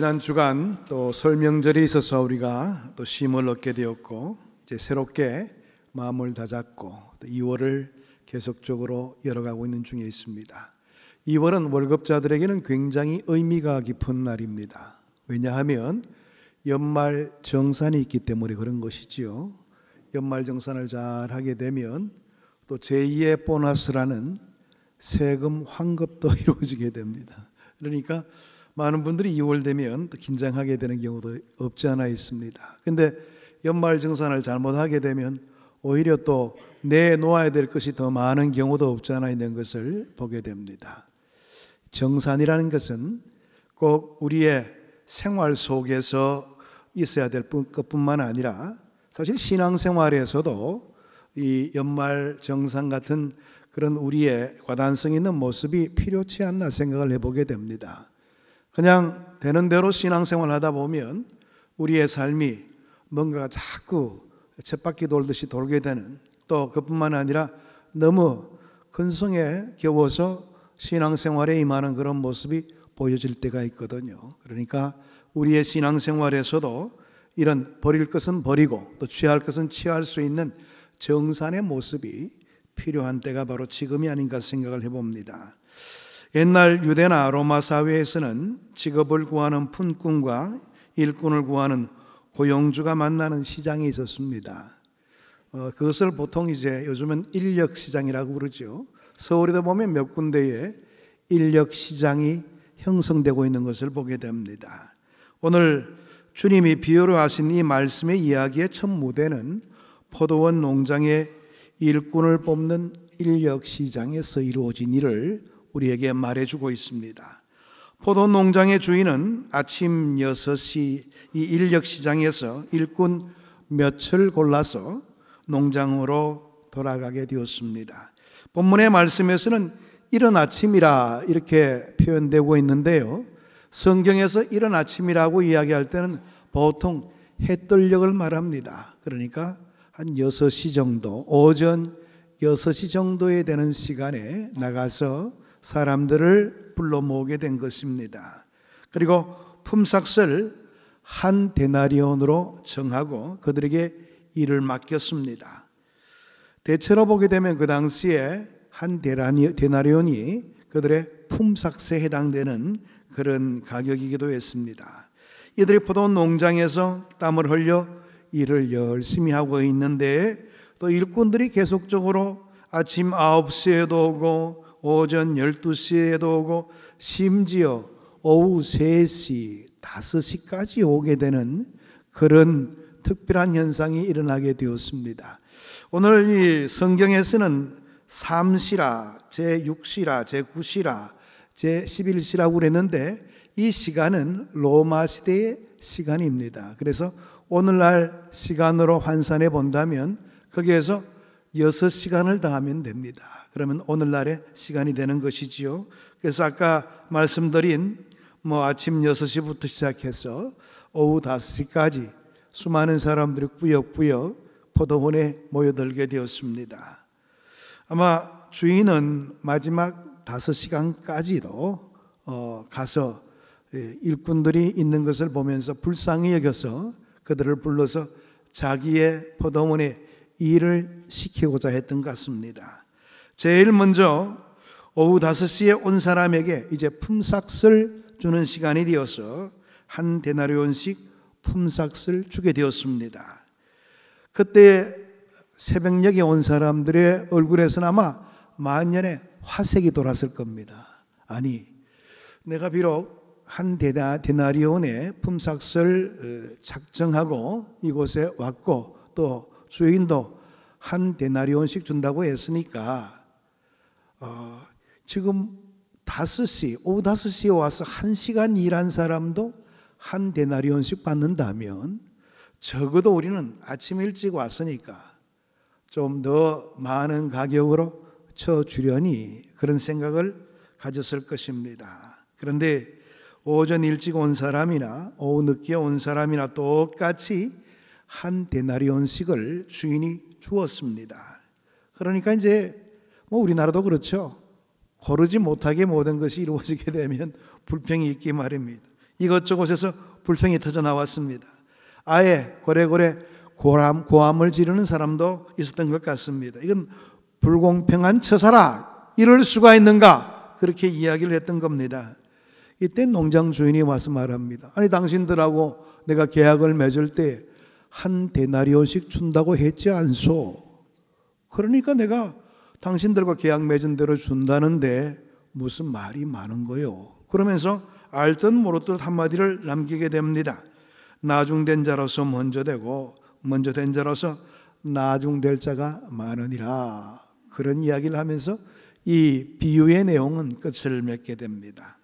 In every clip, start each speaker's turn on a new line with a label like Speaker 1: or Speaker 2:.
Speaker 1: 지난 주간 또 설 명절에 있어서 우리가 또 쉼을 얻게 되었고 이제 새롭게 마음을 다잡고 또 2월을 계속적으로 열어가고 있는 중에 있습니다. 2월은 월급자들에게는 굉장히 의미가 깊은 날입니다. 왜냐하면 연말 정산이 있기 때문에 그런 것이지요. 연말 정산을 잘 하게 되면 또 제2의 보너스라는 세금 환급도 이루어지게 됩니다. 그러니까 많은 분들이 2월 되면 또 긴장하게 되는 경우도 없지 않아 있습니다. 근데 연말 정산을 잘못하게 되면 오히려 또 내놓아야 될 것이 더 많은 경우도 없지 않아 있는 것을 보게 됩니다. 정산이라는 것은 꼭 우리의 생활 속에서 있어야 될 것뿐만 아니라 사실 신앙생활에서도 이 연말 정산 같은 그런 우리의 과단성 있는 모습이 필요치 않나 생각을 해보게 됩니다. 그냥 되는 대로 신앙생활 하다 보면 우리의 삶이 뭔가 자꾸 쳇바퀴 돌듯이 돌게 되는, 또 그뿐만 아니라 너무 근성에 겨워서 신앙생활에 임하는 그런 모습이 보여질 때가 있거든요. 그러니까 우리의 신앙생활에서도 이런 버릴 것은 버리고 또 취할 것은 취할 수 있는 정산의 모습이 필요한 때가 바로 지금이 아닌가 생각을 해봅니다. 옛날 유대나 로마 사회에서는 직업을 구하는 품꾼과 일꾼을 구하는 고용주가 만나는 시장이 있었습니다. 그것을 보통 이제 요즘은 인력시장이라고 그러죠. 서울에도 보면 몇 군데에 인력시장이 형성되고 있는 것을 보게 됩니다. 오늘 주님이 비유로 하신 이 말씀의 이야기의 첫 무대는 포도원 농장의 일꾼을 뽑는 인력시장에서 이루어진 일을 우리에게 말해주고 있습니다. 포도 농장의 주인은 아침 6시 이 인력시장에서 일꾼 몇을 골라서 농장으로 돌아가게 되었습니다. 본문의 말씀에서는 이른 아침이라 이렇게 표현되고 있는데요, 성경에서 이른 아침이라고 이야기할 때는 보통 해뜰녘을 말합니다. 그러니까 한 6시 정도, 오전 6시 정도에 되는 시간에 나가서 사람들을 불러 모으게 된 것입니다. 그리고 품삯을 한 데나리온으로 정하고 그들에게 일을 맡겼습니다. 대체로 보게 되면 그 당시에 한 데나리온이 그들의 품삯에 해당되는 그런 가격이기도 했습니다. 이들이 포도원 농장에서 땀을 흘려 일을 열심히 하고 있는데 또 일꾼들이 계속적으로 아침 9시에도 오고 오전 12시에도 오고 심지어 오후 3시, 5시까지 오게 되는 그런 특별한 현상이 일어나게 되었습니다. 오늘 이 성경에서는 3시라, 제6시라, 제9시라, 제11시라고 그랬는데 이 시간은 로마 시대의 시간입니다. 그래서 오늘날 시간으로 환산해 본다면 거기에서 6시간을 더하면 됩니다. 그러면 오늘날의 시간이 되는 것이지요. 그래서 아까 말씀드린 아침 6시부터 시작해서 오후 5시까지 수많은 사람들이 꾸역꾸역 포도원에 모여들게 되었습니다. 아마 주인은 마지막 5시간까지도 가서 일꾼들이 있는 것을 보면서 불쌍히 여겨서 그들을 불러서 자기의 포도원에 일을 시키고자 했던 것 같습니다. 제일 먼저 오후 5시에 온 사람에게 이제 품삯을 주는 시간이 되어서 한 데나리온씩 품삯을 주게 되었습니다. 그때 새벽녘에 온 사람들의 얼굴에서는 아마 만연의 화색이 돌았을 겁니다. 아니, 내가 비록 한 데나리온의 품삯을 작정하고 이곳에 왔고 또 주인도 한 데나리온씩 준다고 했으니까 지금 5시, 오후 5시에 와서 1시간 일한 사람도 한 데나리온씩 받는다면 적어도 우리는 아침 일찍 왔으니까 좀 더 많은 가격으로 쳐주려니 그런 생각을 가졌을 것입니다. 그런데 오전 일찍 온 사람이나 오후 늦게 온 사람이나 똑같이 한 데나리온씩을 주인이 주었습니다. 그러니까 이제 우리나라도 그렇죠. 고르지 못하게 모든 것이 이루어지게 되면 불평이 있기 마련입니다. 이것저것에서 불평이 터져 나왔습니다. 아예 고래고래 고함을 지르는 사람도 있었던 것 같습니다. 이건 불공평한 처사라, 이럴 수가 있는가, 그렇게 이야기를 했던 겁니다. 이때 농장 주인이 와서 말합니다. 아니, 당신들하고 내가 계약을 맺을 때 한 데나리온씩 준다고 했지 않소? 그러니까 내가 당신들과 계약 맺은 대로 준다는데 무슨 말이 많은 거요? 그러면서 알듯 모르듯 한마디를 남기게 됩니다. 나중된 자로서 먼저 되고 먼저 된 자로서 나중될 자가 많으니라. 그런 이야기를 하면서 이 비유의 내용은 끝을 맺게 됩니다.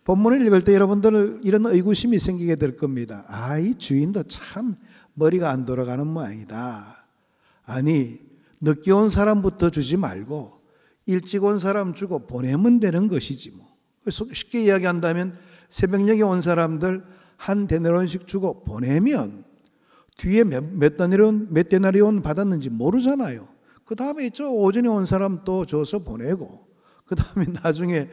Speaker 1: 본문을 읽을 때 여러분들 이런 의구심이 생기게 될 겁니다. 아, 이 주인도 참 머리가 안 돌아가는 모양이다. 아니, 늦게 온 사람부터 주지 말고 일찍 온 사람 주고 보내면 되는 것이지 뭐. 쉽게 이야기한다면 새벽녘에 온 사람들 한 데나리온씩 주고 보내면 뒤에 몇 데나리온 받았는지 모르잖아요. 그 다음에 오전에 온 사람 또 줘서 보내고, 그 다음에 나중에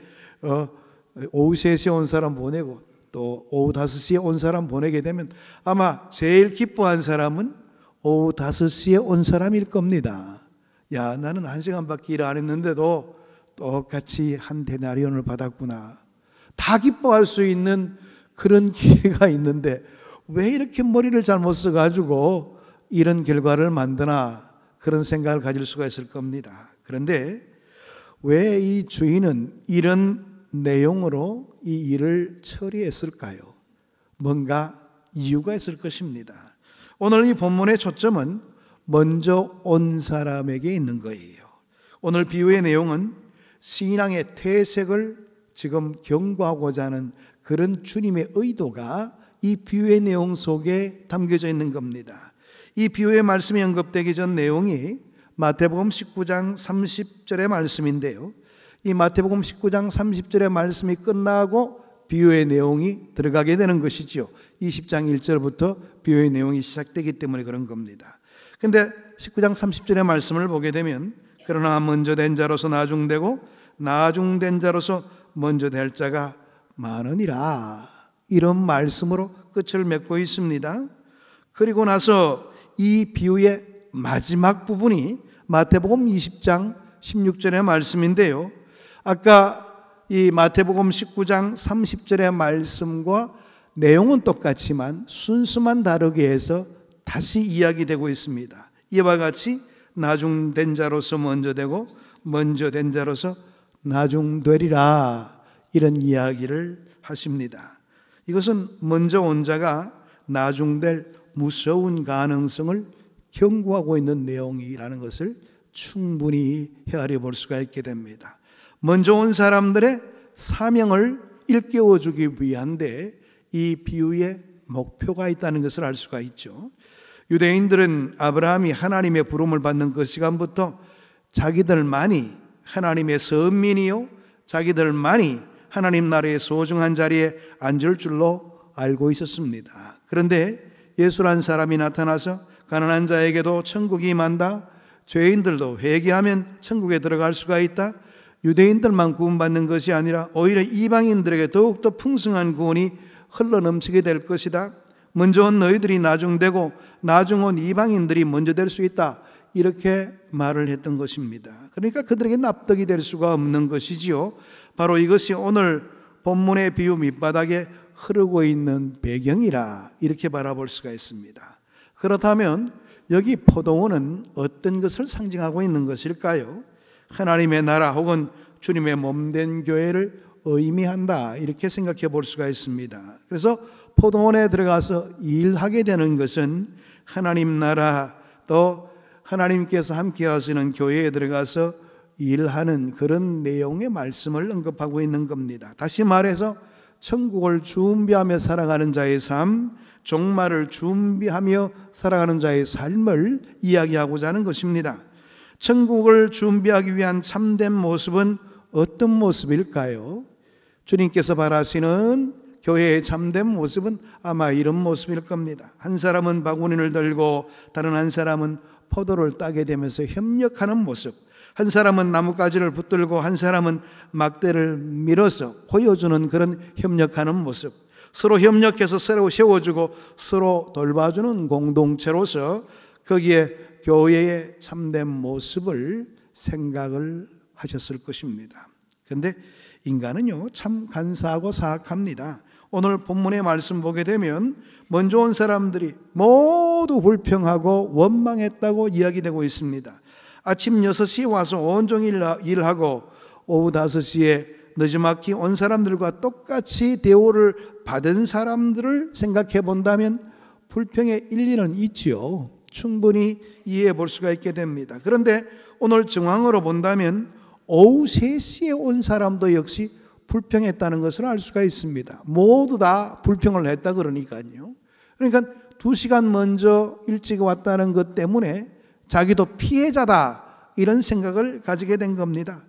Speaker 1: 오후 3시에 온 사람 보내고, 또 오후 5시에 온 사람 보내게 되면 아마 제일 기뻐한 사람은 오후 5시에 온 사람일 겁니다. 야, 나는 1시간밖에 일 안 했는데도 똑같이 한 데나리온을 받았구나. 다 기뻐할 수 있는 그런 기회가 있는데 왜 이렇게 머리를 잘못 써가지고 이런 결과를 만드나, 그런 생각을 가질 수가 있을 겁니다. 그런데 왜 이 주인은 이런 내용으로 이 일을 처리했을까요? 뭔가 이유가 있을 것입니다. 오늘 이 본문의 초점은 먼저 온 사람에게 있는 거예요. 오늘 비유의 내용은 신앙의 퇴색을 지금 경고하고자 하는 그런 주님의 의도가 이 비유의 내용 속에 담겨져 있는 겁니다. 이 비유의 말씀이 언급되기 전 내용이 마태복음 19장 30절의 말씀인데요. 이 마태복음 19장 30절의 말씀이 끝나고 비유의 내용이 들어가게 되는 것이죠. 20장 1절부터 비유의 내용이 시작되기 때문에 그런 겁니다. 그런데 19장 30절의 말씀을 보게 되면 그러나 먼저 된 자로서 나중되고 나중된 자로서 먼저 될 자가 많으니라, 이런 말씀으로 끝을 맺고 있습니다. 그리고 나서 이 비유의 마지막 부분이 마태복음 20장 16절의 말씀인데요. 아까 이 마태복음 19장 30절의 말씀과 내용은 똑같지만 순서만 다르게 해서 다시 이야기되고 있습니다. 이와 같이 나중된 자로서 먼저 되고 먼저 된 자로서 나중되리라, 이런 이야기를 하십니다. 이것은 먼저 온 자가 나중될 무서운 가능성을 경고하고 있는 내용이라는 것을 충분히 헤아려 볼 수가 있게 됩니다. 먼저 온 사람들의 사명을 일깨워 주기 위한데 이 비유의 목표가 있다는 것을 알 수가 있죠. 유대인들은 아브라함이 하나님의 부름을 받는 그 시간부터 자기들만이 하나님의 선민이요, 자기들만이 하나님 나라의 소중한 자리에 앉을 줄로 알고 있었습니다. 그런데 예수란 사람이 나타나서 가난한 자에게도 천국이 임한다, 죄인들도 회개하면 천국에 들어갈 수가 있다, 유대인들만 구원받는 것이 아니라 오히려 이방인들에게 더욱더 풍성한 구원이 흘러넘치게 될 것이다, 먼저 온 너희들이 나중되고 나중 온 이방인들이 먼저 될 수 있다, 이렇게 말을 했던 것입니다. 그러니까 그들에게 납득이 될 수가 없는 것이지요. 바로 이것이 오늘 본문의 비유 밑바닥에 흐르고 있는 배경이라 이렇게 바라볼 수가 있습니다. 그렇다면 여기 포도원은 어떤 것을 상징하고 있는 것일까요? 하나님의 나라 혹은 주님의 몸된 교회를 의미한다, 이렇게 생각해 볼 수가 있습니다. 그래서 포도원에 들어가서 일하게 되는 것은 하나님 나라, 또 하나님께서 함께 하시는 교회에 들어가서 일하는 그런 내용의 말씀을 언급하고 있는 겁니다. 다시 말해서 천국을 준비하며 살아가는 자의 삶, 종말을 준비하며 살아가는 자의 삶을 이야기하고자 하는 것입니다. 천국을 준비하기 위한 참된 모습은 어떤 모습일까요? 주님께서 바라시는 교회의 참된 모습은 아마 이런 모습일 겁니다. 한 사람은 바구니를 들고 다른 한 사람은 포도를 따게 되면서 협력하는 모습, 한 사람은 나뭇가지를 붙들고 한 사람은 막대를 밀어서 보여주는 그런 협력하는 모습, 서로 협력해서 서로 세워주고 서로 돌봐주는 공동체로서 거기에 교회의 참된 모습을 생각을 하셨을 것입니다. 그런데 인간은요 참 간사하고 사악합니다. 오늘 본문의 말씀 보게 되면 먼저 온 사람들이 모두 불평하고 원망했다고 이야기되고 있습니다. 아침 6시에 와서 온종일 일하고 오후 5시에 늦지막히 온 사람들과 똑같이 대우를 받은 사람들을 생각해 본다면 불평의 일리는 있지요. 충분히 이해해 볼 수가 있게 됩니다. 그런데 오늘 정황으로 본다면 오후 3시에 온 사람도 역시 불평했다는 것을 알 수가 있습니다. 모두 다 불평을 했다 그러니까요. 그러니까 2시간 먼저 일찍 왔다는 것 때문에 자기도 피해자다 이런 생각을 가지게 된 겁니다.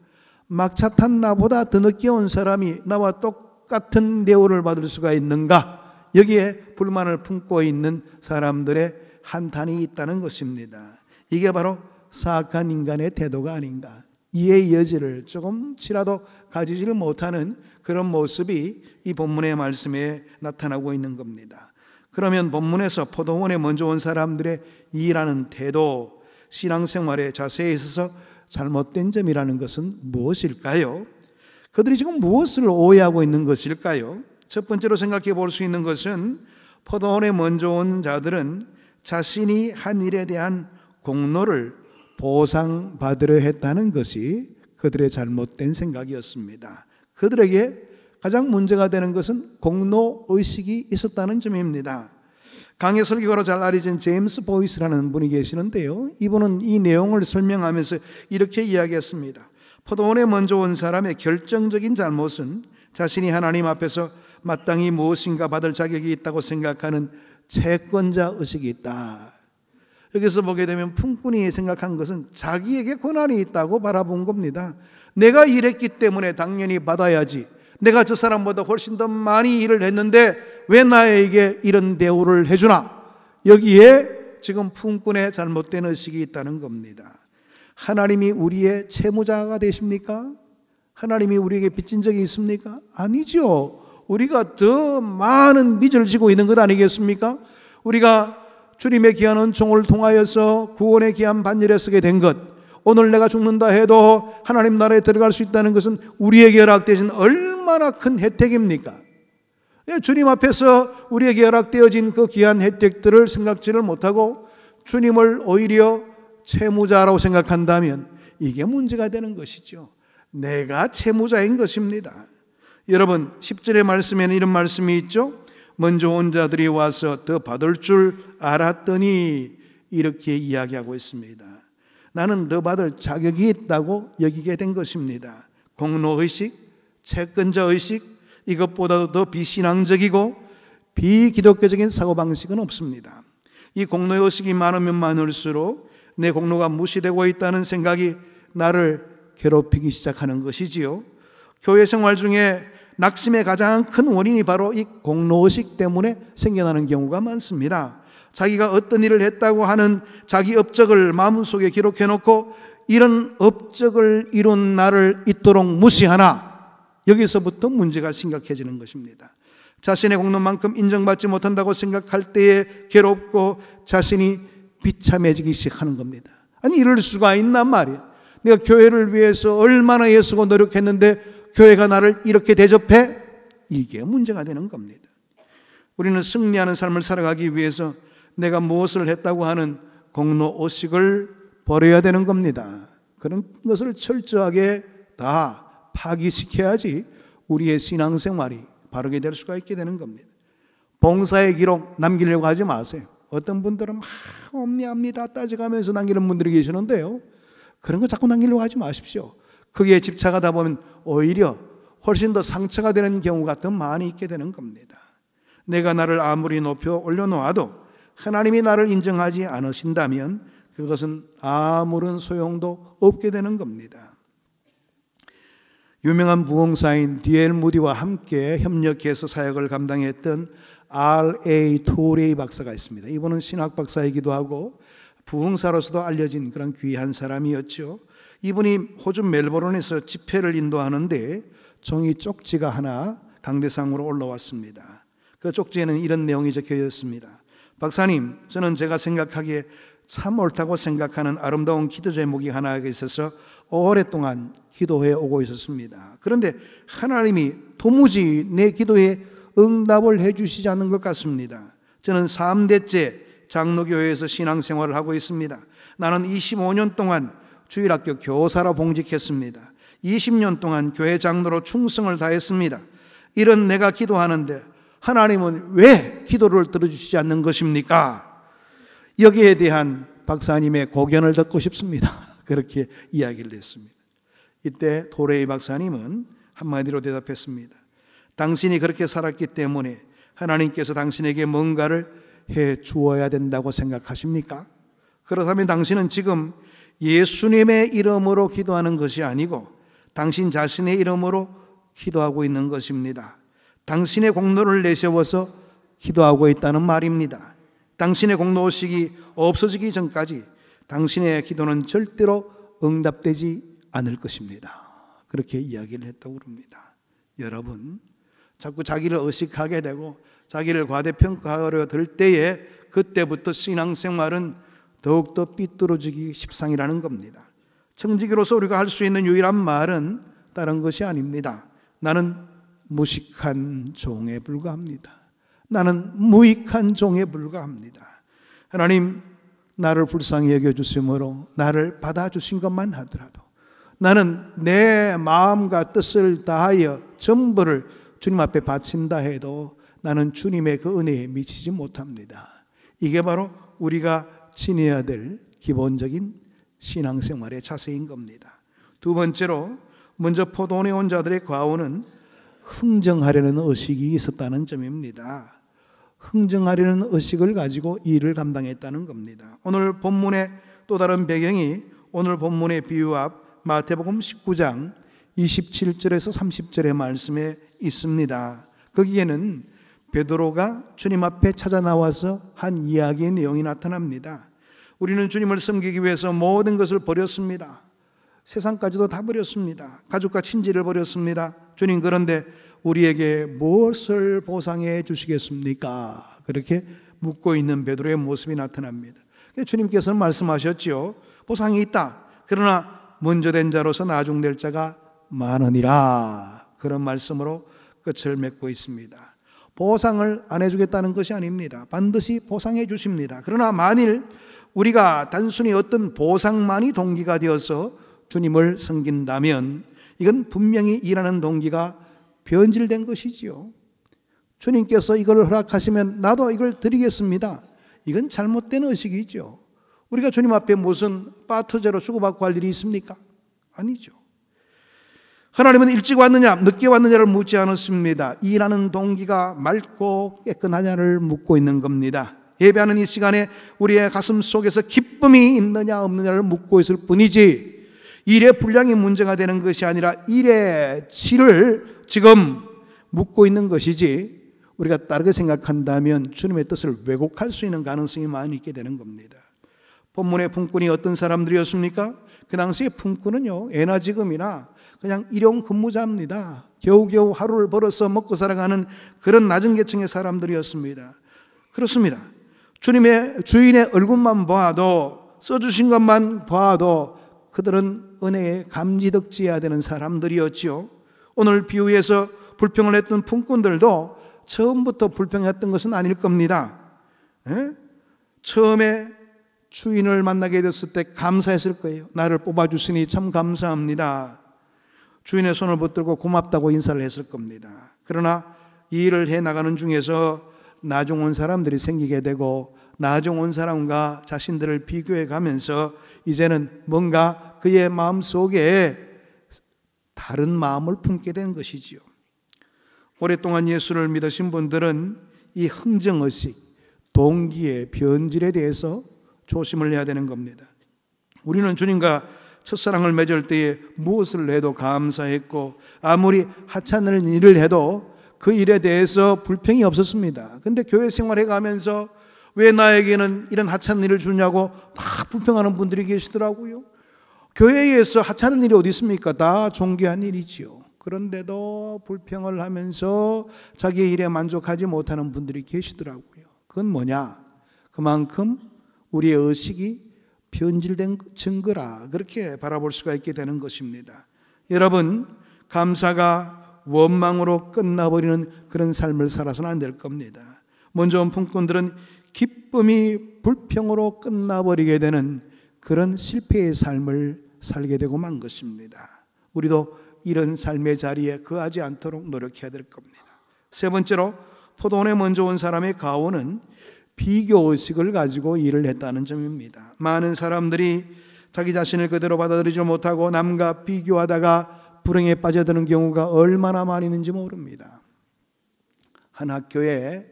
Speaker 1: 막차 탄 나보다 더 늦게 온 사람이 나와 똑같은 대우를 받을 수가 있는가? 여기에 불만을 품고 있는 사람들의 한탄이 있다는 것입니다. 이게 바로 사악한 인간의 태도가 아닌가. 이해의 여지를 조금치라도 가지지를 못하는 그런 모습이 이 본문의 말씀에 나타나고 있는 겁니다. 그러면 본문에서 포도원에 먼저 온 사람들의 일하는 태도, 신앙생활의 자세에 있어서 잘못된 점이라는 것은 무엇일까요? 그들이 지금 무엇을 오해하고 있는 것일까요? 첫 번째로 생각해 볼 수 있는 것은 포도원에 먼저 온 자들은 자신이 한 일에 대한 공로를 보상받으려 했다는 것이 그들의 잘못된 생각이었습니다. 그들에게 가장 문제가 되는 것은 공로의식이 있었다는 점입니다. 강해 설교가로 잘 알려진 제임스 보이스라는 분이 계시는데요, 이분은 이 내용을 설명하면서 이렇게 이야기했습니다. 포도원에 먼저 온 사람의 결정적인 잘못은 자신이 하나님 앞에서 마땅히 무엇인가 받을 자격이 있다고 생각하는 채권자 의식이 있다. 여기서 보게 되면 품꾼이 생각한 것은 자기에게 권한이 있다고 바라본 겁니다. 내가 일했기 때문에 당연히 받아야지. 내가 저 사람보다 훨씬 더 많이 일을 했는데 왜 나에게 이런 대우를 해주나? 여기에 지금 품꾼의 잘못된 의식이 있다는 겁니다. 하나님이 우리의 채무자가 되십니까? 하나님이 우리에게 빚진 적이 있습니까? 아니죠. 우리가 더 많은 빚을 지고 있는 것 아니겠습니까? 우리가 주님의 귀한 은총을 통하여서 구원의 귀한 반열에 서게 된 것, 오늘 내가 죽는다 해도 하나님 나라에 들어갈 수 있다는 것은 우리에게 허락되신 얼마나 큰 혜택입니까? 주님 앞에서 우리에게 허락되어진 그 귀한 혜택들을 생각지를 못하고 주님을 오히려 채무자라고 생각한다면 이게 문제가 되는 것이죠. 내가 채무자인 것입니다. 여러분 10절의 말씀에는 이런 말씀이 있죠. 먼저 온 자들이 와서 더 받을 줄 알았더니 이렇게 이야기하고 있습니다. 나는 더 받을 자격이 있다고 여기게 된 것입니다. 공로의식, 채권자의식, 이것보다도 더 비신앙적이고 비기독교적인 사고방식은 없습니다. 이 공로의식이 많으면 많을수록 내 공로가 무시되고 있다는 생각이 나를 괴롭히기 시작하는 것이지요. 교회 생활 중에 낙심의 가장 큰 원인이 바로 이 공로의식 때문에 생겨나는 경우가 많습니다. 자기가 어떤 일을 했다고 하는 자기 업적을 마음속에 기록해놓고 이런 업적을 이룬 나를 이토록 무시하나, 여기서부터 문제가 심각해지는 것입니다. 자신의 공로만큼 인정받지 못한다고 생각할 때에 괴롭고 자신이 비참해지기 시작하는 겁니다. 아니 이럴 수가 있단 말이야. 내가 교회를 위해서 얼마나 애쓰고 노력했는데 교회가 나를 이렇게 대접해? 이게 문제가 되는 겁니다. 우리는 승리하는 삶을 살아가기 위해서 내가 무엇을 했다고 하는 공로의식을 버려야 되는 겁니다. 그런 것을 철저하게 다 파기시켜야지 우리의 신앙생활이 바르게 될 수가 있게 되는 겁니다. 봉사의 기록 남기려고 하지 마세요. 어떤 분들은 막 엄리합니다 따져가면서 남기는 분들이 계시는데요, 그런 거 자꾸 남기려고 하지 마십시오. 거기에 집착하다 보면 오히려 훨씬 더 상처가 되는 경우가 더 많이 있게 되는 겁니다. 내가 나를 아무리 높여 올려놓아도 하나님이 나를 인정하지 않으신다면 그것은 아무런 소용도 없게 되는 겁니다. 유명한 부흥사인 D.L. 무디와 함께 협력해서 사역을 감당했던 R.A. 토레이 박사가 있습니다. 이분은 신학 박사이기도 하고 부흥사로서도 알려진 그런 귀한 사람이었죠. 이분이 호주 멜버른에서 집회를 인도하는데 종이 쪽지가 하나 강대상으로 올라왔습니다. 그 쪽지에는 이런 내용이 적혀 있습니다. 박사님, 저는 제가 생각하기에 참 옳다고 생각하는 아름다운 기도 제목이 하나가 있어서 오랫동안 기도해 오고 있었습니다. 그런데 하나님이 도무지 내 기도에 응답을 해 주시지 않는 것 같습니다. 저는 3대째 장로교회에서 신앙생활을 하고 있습니다. 나는 25년 동안 주일학교 교사로 봉직했습니다. 20년 동안 교회 장로로 충성을 다했습니다. 이런 내가 기도하는데 하나님은 왜 기도를 들어주시지 않는 것입니까? 여기에 대한 박사님의 고견을 듣고 싶습니다. 그렇게 이야기를 했습니다. 이때 도레이 박사님은 한마디로 대답했습니다. 당신이 그렇게 살았기 때문에 하나님께서 당신에게 뭔가를 해 주어야 된다고 생각하십니까? 그렇다면 당신은 지금 예수님의 이름으로 기도하는 것이 아니고 당신 자신의 이름으로 기도하고 있는 것입니다. 당신의 공로를 내세워서 기도하고 있다는 말입니다. 당신의 공로의식이 없어지기 전까지 당신의 기도는 절대로 응답되지 않을 것입니다. 그렇게 이야기를 했다고 합니다. 여러분, 자꾸 자기를 의식하게 되고 자기를 과대평가하려 들 때에 그때부터 신앙생활은 더욱더 삐뚤어지기 십상이라는 겁니다. 청지기로서 우리가 할 수 있는 유일한 말은 다른 것이 아닙니다. 나는 무식한 종에 불과합니다. 나는 무익한 종에 불과합니다. 하나님, 나를 불쌍히 여겨주심으로 나를 받아주신 것만 하더라도 나는 내 마음과 뜻을 다하여 전부를 주님 앞에 바친다 해도 나는 주님의 그 은혜에 미치지 못합니다. 이게 바로 우리가 지내야 될 기본적인 신앙생활의 자세인 겁니다. 두 번째로, 먼저 포도원에 온 자들의 과오는 흥정하려는 의식이 있었다는 점입니다. 흥정하려는 의식을 가지고 일을 감당했다는 겁니다. 오늘 본문의 또 다른 배경이 오늘 본문의 비유 앞 마태복음 19장 27절에서 30절의 말씀에 있습니다. 거기에는 베드로가 주님 앞에 찾아 나와서 한 이야기의 내용이 나타납니다. 우리는 주님을 섬기기 위해서 모든 것을 버렸습니다. 세상까지도 다 버렸습니다. 가족과 친지를 버렸습니다. 주님, 그런데 우리에게 무엇을 보상해 주시겠습니까? 그렇게 묻고 있는 베드로의 모습이 나타납니다. 주님께서는 말씀하셨죠. 보상이 있다. 그러나 먼저 된 자로서 나중될 자가 많으니라. 그런 말씀으로 끝을 맺고 있습니다. 보상을 안 해주겠다는 것이 아닙니다. 반드시 보상해 주십니다. 그러나 만일 우리가 단순히 어떤 보상만이 동기가 되어서 주님을 섬긴다면 이건 분명히 일하는 동기가 변질된 것이지요. 주님께서 이걸 허락하시면 나도 이걸 드리겠습니다. 이건 잘못된 의식이죠. 우리가 주님 앞에 무슨 빠투제로 주고받고 할 일이 있습니까? 아니죠. 하나님은 일찍 왔느냐 늦게 왔느냐를 묻지 않았습니다. 일하는 동기가 맑고 깨끗하냐를 묻고 있는 겁니다. 예배하는 이 시간에 우리의 가슴 속에서 기쁨이 있느냐 없느냐를 묻고 있을 뿐이지 일의 분량이 문제가 되는 것이 아니라 일의 질을 지금 묻고 있는 것이지 우리가 다르게 생각한다면 주님의 뜻을 왜곡할 수 있는 가능성이 많이 있게 되는 겁니다. 본문의 품꾼이 어떤 사람들이었습니까? 그 당시의 품꾼은요, 예나 지금이나 그냥 일용 근무자입니다. 겨우겨우 하루를 벌어서 먹고 살아가는 그런 낮은 계층의 사람들이었습니다. 그렇습니다. 주인의 얼굴만 봐도, 써주신 것만 봐도 그들은 은혜에 감지덕지해야 되는 사람들이었지요. 오늘 비유에서 불평을 했던 품꾼들도 처음부터 불평했던 것은 아닐 겁니다. 처음에 주인을 만나게 됐을 때 감사했을 거예요. 나를 뽑아주시니 참 감사합니다. 주인의 손을 붙들고 고맙다고 인사를 했을 겁니다. 그러나 이 일을 해나가는 중에서 나중 온 사람들이 생기게 되고 나중 온 사람과 자신들을 비교해 가면서 이제는 뭔가 그의 마음속에 다른 마음을 품게 된 것이지요. 오랫동안 예수를 믿으신 분들은 이 흥정의식, 동기의 변질에 대해서 조심을 해야 되는 겁니다. 우리는 주님과 첫사랑을 맺을 때에 무엇을 해도 감사했고 아무리 하찮은 일을 해도 그 일에 대해서 불평이 없었습니다. 그런데 교회 생활해 가면서 왜 나에게는 이런 하찮은 일을 주냐고 막 불평하는 분들이 계시더라고요. 교회에서 하찮은 일이 어디 있습니까? 다 존귀한 일이지요. 그런데도 불평을 하면서 자기의 일에 만족하지 못하는 분들이 계시더라고요. 그건 뭐냐? 그만큼 우리의 의식이 변질된 증거라, 그렇게 바라볼 수가 있게 되는 것입니다. 여러분, 감사가 원망으로 끝나버리는 그런 삶을 살아서는 안 될 겁니다. 먼저 온 품꾼들은 기쁨이 불평으로 끝나버리게 되는 그런 실패의 삶을 살게 되고 만 것입니다. 우리도 이런 삶의 자리에 거하지 않도록 노력해야 될 겁니다. 세 번째로, 포도원에 먼저 온 사람의 가오는 비교의식을 가지고 일을 했다는 점입니다. 많은 사람들이 자기 자신을 그대로 받아들이지 못하고 남과 비교하다가 불행에 빠져드는 경우가 얼마나 많이 있는지 모릅니다. 한 학교에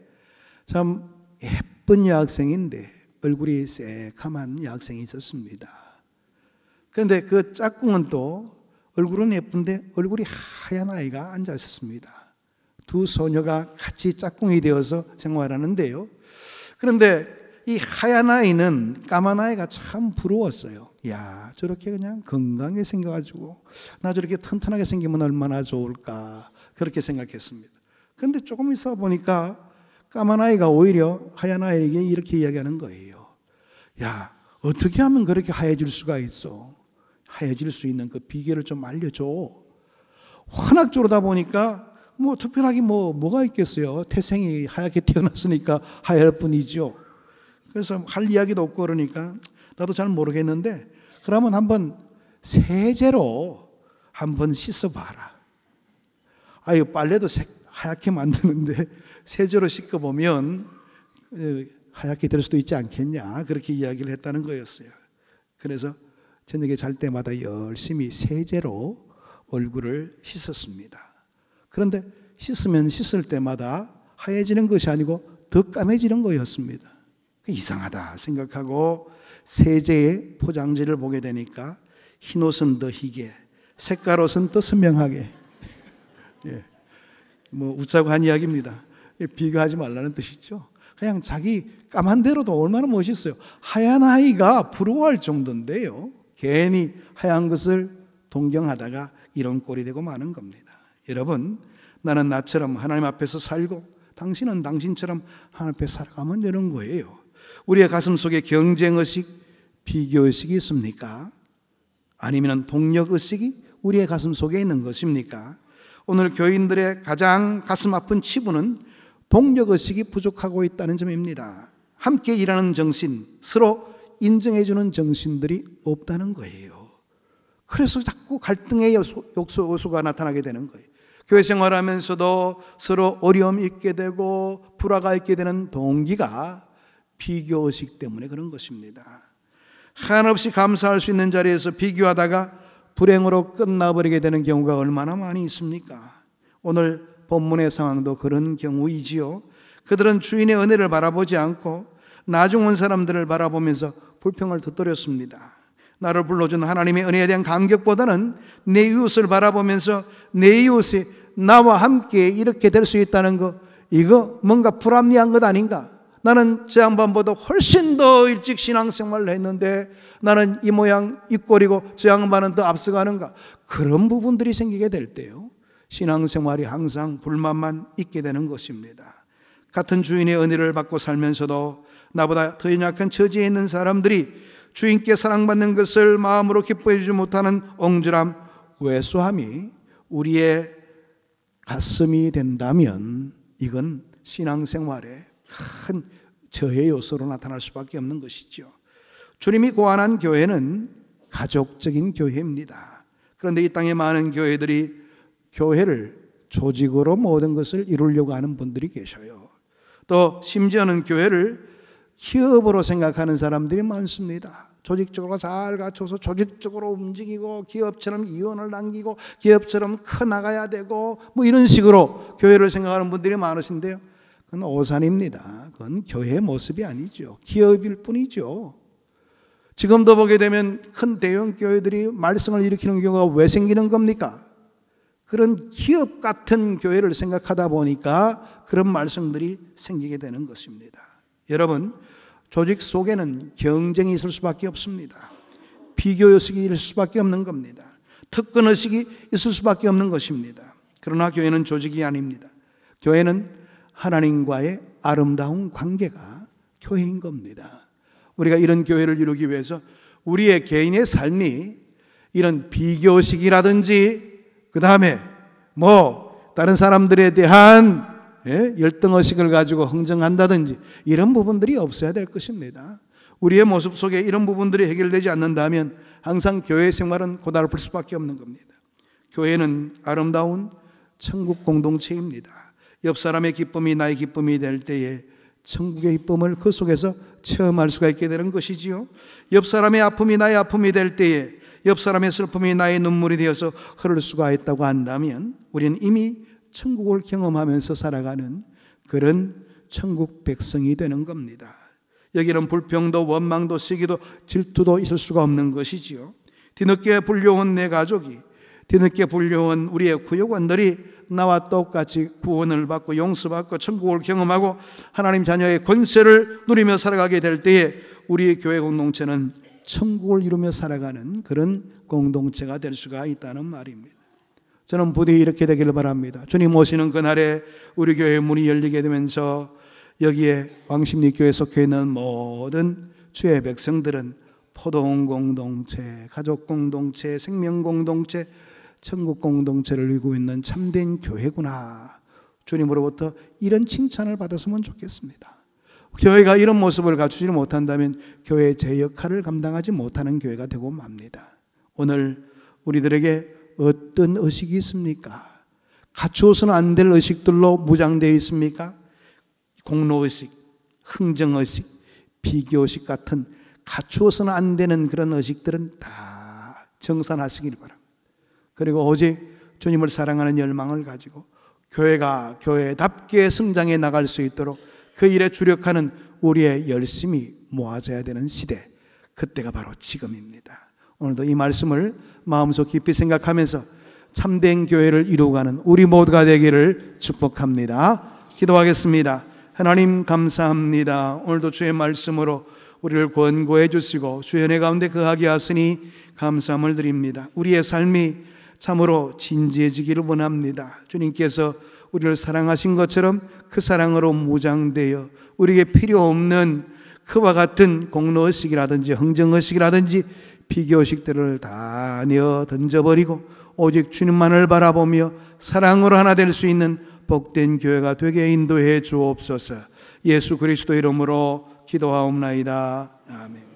Speaker 1: 참 예쁜 여학생인데 얼굴이 새카만 여학생이 있었습니다. 그런데 그 짝꿍은 또 얼굴은 예쁜데 얼굴이 하얀 아이가 앉아 있었습니다. 두 소녀가 같이 짝꿍이 되어서 생활하는데요. 그런데 이 하얀 아이는 까만 아이가 참 부러웠어요. 야, 저렇게 그냥 건강하게 생겨가지고 나 저렇게 튼튼하게 생기면 얼마나 좋을까, 그렇게 생각했습니다. 그런데 조금 있어 보니까 까만 아이가 오히려 하얀 아이에게 이렇게 이야기하는 거예요. 야, 어떻게 하면 그렇게 하얘질 수가 있어? 하얘질 수 있는 그 비결을 좀 알려줘. 워낙 저러다 보니까 뭐 특별하게 뭐가 있겠어요. 태생이 하얗게 태어났으니까 하얄 뿐이죠. 그래서 할 이야기도 없고 그러니까 나도 잘 모르겠는데 그러면 한번 세제로 한번 씻어봐라. 아유, 빨래도 하얗게 만드는데 세제로 씻어보면 하얗게 될 수도 있지 않겠냐, 그렇게 이야기를 했다는 거였어요. 그래서 저녁에 잘 때마다 열심히 세제로 얼굴을 씻었습니다. 그런데 씻으면 씻을 때마다 하얘지는 것이 아니고 더 까매지는 거였습니다. 이상하다 생각하고 세제의 포장지를 보게 되니까 흰옷은 더 희게, 색깔옷은 더 선명하게. 예, 뭐 웃자고 한 이야기입니다. 비교하지 말라는 뜻이죠. 그냥 자기 까만 대로도 얼마나 멋있어요. 하얀 아이가 부러워할 정도인데요. 괜히 하얀 것을 동경하다가 이런 꼴이 되고 마는 겁니다. 여러분, 나는 나처럼 하나님 앞에서 살고 당신은 당신처럼 하나님 앞에 살아가면 되는 거예요. 우리의 가슴 속에 경쟁의식, 비교의식이 있습니까? 아니면 동력의식이 우리의 가슴 속에 있는 것입니까? 오늘 교인들의 가장 가슴 아픈 치부는 동력의식이 부족하고 있다는 점입니다. 함께 일하는 정신, 서로 인정해주는 정신들이 없다는 거예요. 그래서 자꾸 갈등의 요소가 나타나게 되는 거예요. 교회 생활하면서도 서로 어려움이 있게 되고 불화가 있게 되는 동기가 비교의식 때문에 그런 것입니다. 한없이 감사할 수 있는 자리에서 비교하다가 불행으로 끝나버리게 되는 경우가 얼마나 많이 있습니까? 오늘 본문의 상황도 그런 경우이지요. 그들은 주인의 은혜를 바라보지 않고 나중 온 사람들을 바라보면서 불평을 터뜨렸습니다. 나를 불러준 하나님의 은혜에 대한 감격보다는 내 이웃을 바라보면서 내 이웃이 나와 함께 이렇게 될 수 있다는 거, 이거 뭔가 불합리한 것 아닌가? 나는 저 양반보다 훨씬 더 일찍 신앙생활을 했는데 나는 이 모양 이 꼴이고 저 양반은 더 앞서가는가? 그런 부분들이 생기게 될 때요, 신앙생활이 항상 불만만 있게 되는 것입니다. 같은 주인의 은혜를 받고 살면서도 나보다 더 연약한 처지에 있는 사람들이 주인께 사랑받는 것을 마음으로 기뻐해 주지 못하는 엉졸함, 왜소함이 우리의 가슴이 된다면 이건 신앙생활에 큰 저해 요소로 나타날 수밖에 없는 것이죠. 주님이 고안한 교회는 가족적인 교회입니다. 그런데 이 땅에 많은 교회들이 교회를 조직으로 모든 것을 이루려고 하는 분들이 계셔요. 또 심지어는 교회를 기업으로 생각하는 사람들이 많습니다. 조직적으로 잘 갖춰서 조직적으로 움직이고 기업처럼 이윤을 남기고 기업처럼 커나가야 되고 뭐 이런 식으로 교회를 생각하는 분들이 많으신데요, 그건 오산입니다. 그건 교회의 모습이 아니죠. 기업일 뿐이죠. 지금도 보게 되면 큰 대형 교회들이 말썽을 일으키는 경우가 왜 생기는 겁니까? 그런 기업 같은 교회를 생각하다 보니까 그런 말썽들이 생기게 되는 것입니다. 여러분, 조직 속에는 경쟁이 있을 수밖에 없습니다. 비교의식이 있을 수밖에 없는 겁니다. 특권 의식이 있을 수밖에 없는 것입니다. 그러나 교회는 조직이 아닙니다. 교회는 하나님과의 아름다운 관계가 교회인 겁니다. 우리가 이런 교회를 이루기 위해서 우리의 개인의 삶이 이런 비교식이라든지 그 다음에 다른 사람들에 대한 열등의식을 가지고 흥정한다든지 이런 부분들이 없어야 될 것입니다. 우리의 모습 속에 이런 부분들이 해결되지 않는다면 항상 교회 생활은 고달플 수밖에 없는 겁니다. 교회는 아름다운 천국 공동체입니다. 옆 사람의 기쁨이 나의 기쁨이 될 때에 천국의 기쁨을 그 속에서 체험할 수가 있게 되는 것이지요. 옆 사람의 아픔이 나의 아픔이 될 때에 옆 사람의 슬픔이 나의 눈물이 되어서 흐를 수가 있다고 한다면 우리는 이미 천국을 경험하면서 살아가는 그런 천국 백성이 되는 겁니다. 여기는 불평도 원망도 시기도 질투도 있을 수가 없는 것이지요. 뒤늦게 불려온 내 가족이, 뒤늦게 불려온 우리의 구역원들이 나와 똑같이 구원을 받고 용서받고 천국을 경험하고 하나님 자녀의 권세를 누리며 살아가게 될 때에 우리 교회 공동체는 천국을 이루며 살아가는 그런 공동체가 될 수가 있다는 말입니다. 저는 부디 이렇게 되기를 바랍니다. 주님 오시는 그날에 우리 교회 문이 열리게 되면서 여기에 왕십리교회에 속해 있는 모든 주의 백성들은 포도원 공동체, 가족 공동체, 생명 공동체, 천국 공동체를 이루고 있는 참된 교회구나. 주님으로부터 이런 칭찬을 받았으면 좋겠습니다. 교회가 이런 모습을 갖추지 못한다면 교회의 제 역할을 감당하지 못하는 교회가 되고 맙니다. 오늘 우리들에게 어떤 의식이 있습니까? 갖추어서는 안 될 의식들로 무장되어 있습니까? 공로의식, 흥정의식, 비교의식 같은 갖추어서는 안 되는 그런 의식들은 다 정산하시길 바랍니다. 그리고 오직 주님을 사랑하는 열망을 가지고 교회가 교회답게 성장해 나갈 수 있도록 그 일에 주력하는 우리의 열심이 모아져야 되는 시대, 그때가 바로 지금입니다. 오늘도 이 말씀을 마음속 깊이 생각하면서 참된 교회를 이루어가는 우리 모두가 되기를 축복합니다. 기도하겠습니다. 하나님 감사합니다. 오늘도 주의 말씀으로 우리를 권고해 주시고 주의 은혜 가운데 거하게 하시니 감사함을 드립니다. 우리의 삶이 참으로 진지해지기를 원합니다. 주님께서 우리를 사랑하신 것처럼 그 사랑으로 무장되어 우리에게 필요 없는 그와 같은 공로의식이라든지 흥정의식이라든지 비교의식들을 다 내어 던져버리고 오직 주님만을 바라보며 사랑으로 하나 될 수 있는 복된 교회가 되게 인도해 주옵소서. 예수 그리스도 이름으로 기도하옵나이다. 아멘.